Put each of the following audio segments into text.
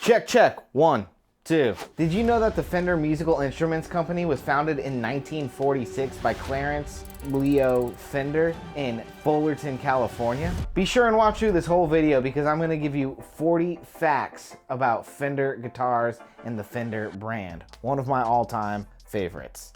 Check, check. 1, 2. Did you know that the Fender Musical Instruments Company was founded in 1946 by Clarence Leo Fender in Fullerton, California? Be sure and watch through this whole video because I'm going to give you 40 facts about Fender guitars and the Fender brand. One of my all-time favorites.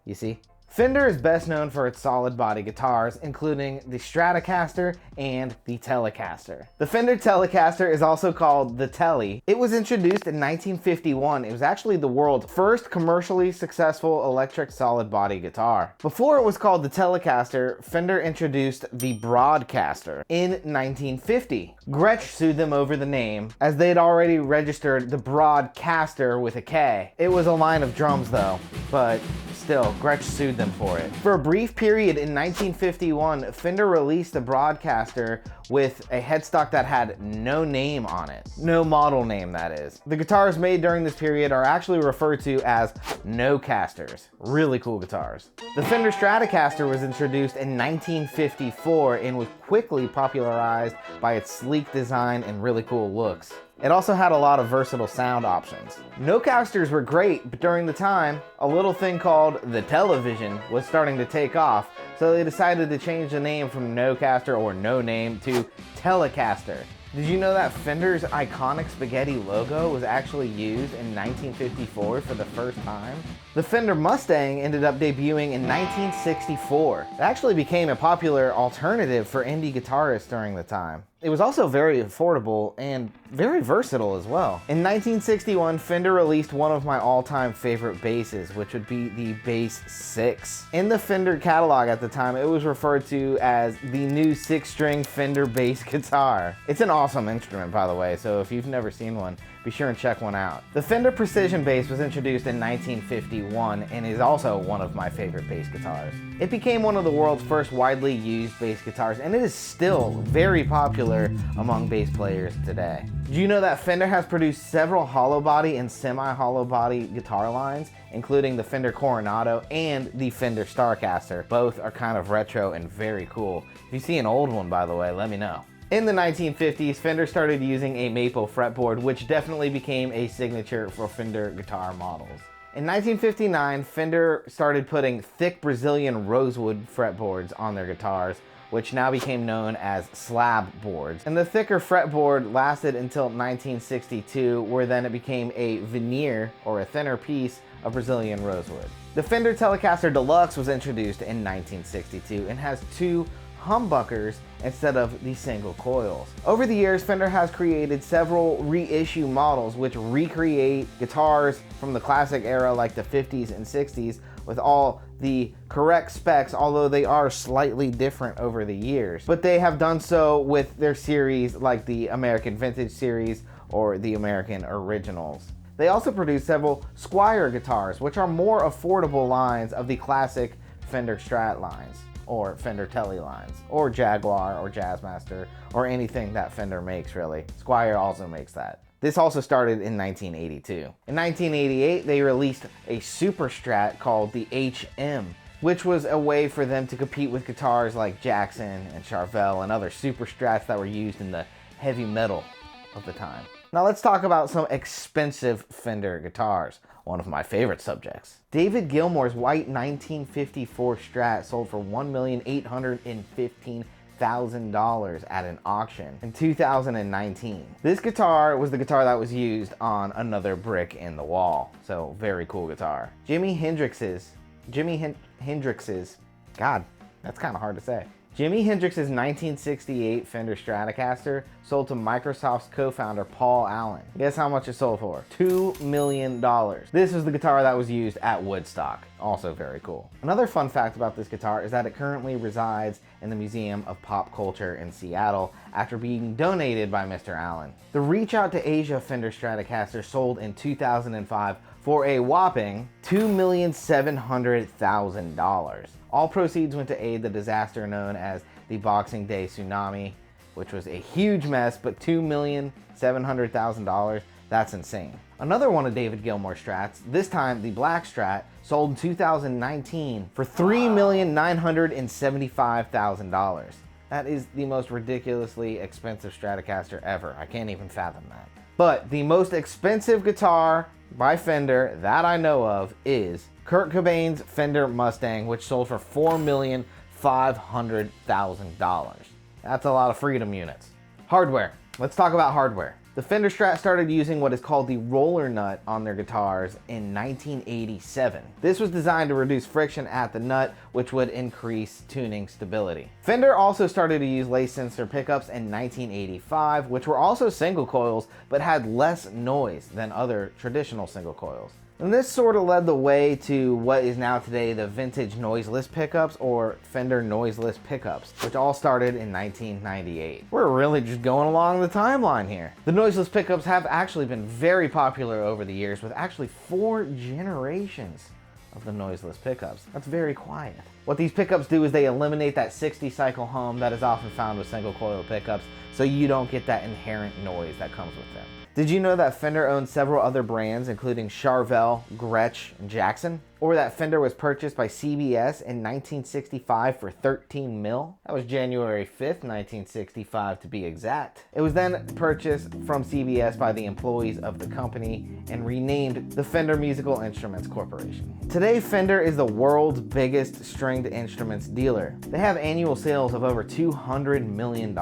You see? Fender is best known for its solid body guitars, including the Stratocaster and the Telecaster. The Fender Telecaster is also called the Tele. It was introduced in 1951. It was actually the world's first commercially successful electric solid body guitar. Before it was called the Telecaster, Fender introduced the Broadcaster in 1950. Gretsch sued them over the name, as they'd already registered the Broadcaster with a K. It was a line of drums though, but still, Gretsch sued them for it. For a brief period in 1951, Fender released the Broadcaster with a headstock that had no name on it. No model name, that is. The guitars made during this period are actually referred to as no-casters. Really cool guitars. The Fender Stratocaster was introduced in 1954 and was quickly popularized by its sleek design and really cool looks. It also had a lot of versatile sound options. No-casters were great, but during the time, a little thing called the television was starting to take off, so they decided to change the name from no-caster or no name to Telecaster. Did you know that Fender's iconic spaghetti logo was actually used in 1954 for the first time? The Fender Mustang ended up debuting in 1964. It actually became a popular alternative for indie guitarists during the time. It was also very affordable and very versatile as well. In 1961, Fender released one of my all-time favorite basses, which would be the Bass 6. In the Fender catalog at the time, it was referred to as the new 6-string Fender bass guitar. It's an awesome instrument, by the way, so if you've never seen one, be sure and check one out. The Fender Precision Bass was introduced in 1951 and is also one of my favorite bass guitars. It became one of the world's first widely used bass guitars, and it is still very popular among bass players today. Do you know that Fender has produced several hollow body and semi-hollow body guitar lines, including the Fender Coronado and the Fender Starcaster? Both are kind of retro and very cool. If you see an old one, by the way, let me know. In the 1950s, Fender started using a maple fretboard, which definitely became a signature for Fender guitar models. In 1959, Fender started putting thick Brazilian rosewood fretboards on their guitars, which now became known as slab boards. And the thicker fretboard lasted until 1962, where then it became a veneer, or a thinner piece, of Brazilian rosewood. The Fender Telecaster Deluxe was introduced in 1962 and has two humbuckers instead of the single coils. Over the years, Fender has created several reissue models which recreate guitars from the classic era like the 50s and 60s with all the correct specs, although they are slightly different over the years. But they have done so with their series like the American Vintage series or the American Originals. They also produce several Squier guitars, which are more affordable lines of the classic Fender Strat lines, or Fender Tele lines, or Jaguar, or Jazzmaster, or anything that Fender makes, really. Squier also makes that. This also started in 1982. In 1988, they released a super Strat called the HM, which was a way for them to compete with guitars like Jackson and Charvel and other super Strats that were used in the heavy metal of the time. Now let's talk about some expensive Fender guitars, one of my favorite subjects. David Gilmour's white 1954 Strat sold for $1,815,000 at an auction in 2019. This guitar was the guitar that was used on Another Brick in the Wall, so very cool guitar. Jimi Hendrix's, God, that's kind of hard to say. Jimi Hendrix's 1968 Fender Stratocaster sold to Microsoft's co-founder Paul Allen. Guess how much it sold for? $2 million. This was the guitar that was used at Woodstock. Also very cool. Another fun fact about this guitar is that it currently resides in the Museum of Pop Culture in Seattle after being donated by Mr. Allen. The Reach Out to Asia Fender Stratocaster sold in 2005 for a whopping $2,700,000. All proceeds went to aid the disaster known as the Boxing Day tsunami, which was a huge mess, but $2,700,000, that's insane. Another one of David Gilmour's Strats, this time the Black Strat, sold in 2019 for $3,975,000. That is the most ridiculously expensive Stratocaster ever. I can't even fathom that. But the most expensive guitar by Fender that I know of is Kurt Cobain's Fender Mustang, which sold for $4,500,000. That's a lot of Freedom units. Hardware. Let's talk about hardware. The Fender Strat started using what is called the roller nut on their guitars in 1987. This was designed to reduce friction at the nut, which would increase tuning stability. Fender also started to use lace sensor pickups in 1985, which were also single coils, but had less noise than other traditional single coils. And this sort of led the way to what is now today the vintage noiseless pickups, or Fender noiseless pickups, which all started in 1998. We're really just going along the timeline here. The noiseless pickups have actually been very popular over the years, with actually 4 generations of the noiseless pickups. That's very quiet. What these pickups do is they eliminate that 60 cycle hum that is often found with single coil pickups, so you don't get that inherent noise that comes with them. Did you know that Fender owns several other brands, including Charvel, Gretsch, and Jackson? Or that Fender was purchased by CBS in 1965 for $13 million? That was January 5th, 1965 to be exact. It was then purchased from CBS by the employees of the company and renamed the Fender Musical Instruments Corporation. Today, Fender is the world's biggest stringed instruments dealer. They have annual sales of over $200 million.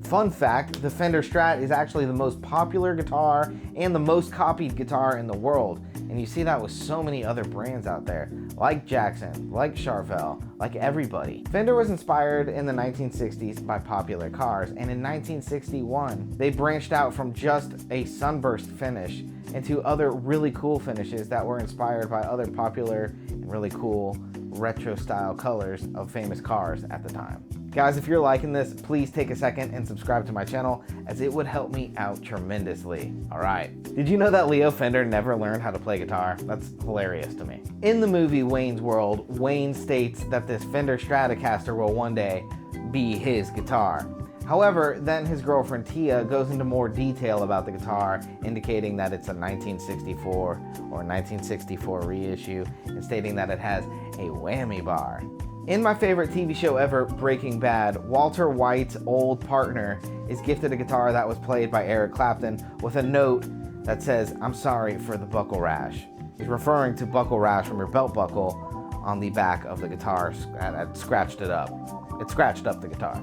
Fun fact, the Fender Strat is actually the most popular guitar and the most copied guitar in the world. And you see that with so many other brands out there, like Jackson, like Charvel, like everybody. Fender was inspired in the 1960s by popular cars, and in 1961, they branched out from just a sunburst finish into other really cool finishes that were inspired by other popular and really cool retro style colors of famous cars at the time. Guys, if you're liking this, please take a second and subscribe to my channel, as it would help me out tremendously. All right. Did you know that Leo Fender never learned how to play guitar? That's hilarious to me. In the movie Wayne's World, Wayne states that this Fender Stratocaster will one day be his guitar. However, then his girlfriend Tia goes into more detail about the guitar, indicating that it's a 1964 or 1964 reissue, and stating that it has a whammy bar. In my favorite TV show ever, Breaking Bad, Walter White's old partner is gifted a guitar that was played by Eric Clapton with a note that says, "I'm sorry for the buckle rash." He's referring to buckle rash from your belt buckle on the back of the guitar that scratched it up. It scratched up the guitar.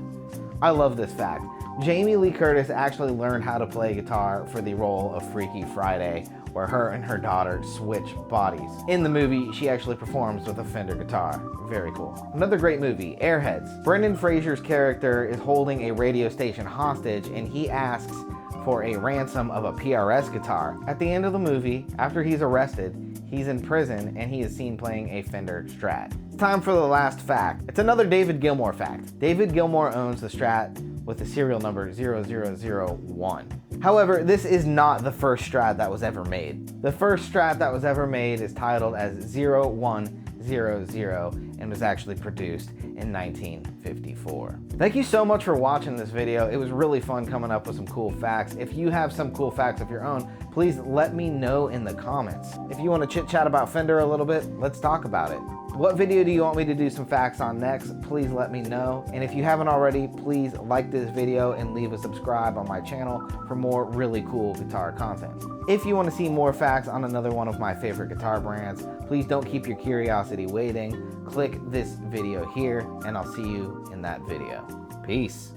I love this fact. Jamie Lee Curtis actually learned how to play guitar for the role of Freaky Friday, where her and her daughter switch bodies. In the movie, she actually performs with a Fender guitar. Very cool. Another great movie, Airheads. Brendan Fraser's character is holding a radio station hostage, and he asks for a ransom of a PRS guitar. At the end of the movie, after he's arrested, he's in prison and he is seen playing a Fender Strat. It's time for the last fact. It's another David Gilmour fact. David Gilmour owns the Strat with the serial number 0001. However, this is not the first Strat that was ever made. The first Strat that was ever made is titled as 0100 and was actually produced in 1954. Thank you so much for watching this video. It was really fun coming up with some cool facts. If you have some cool facts of your own, please let me know in the comments. If you want to chit chat about Fender a little bit, let's talk about it. What video do you want me to do some facts on next? Please let me know. And if you haven't already, please like this video and leave a subscribe on my channel for more really cool guitar content. If you want to see more facts on another one of my favorite guitar brands, please don't keep your curiosity waiting. Click this video here, and I'll see you in that video. Peace.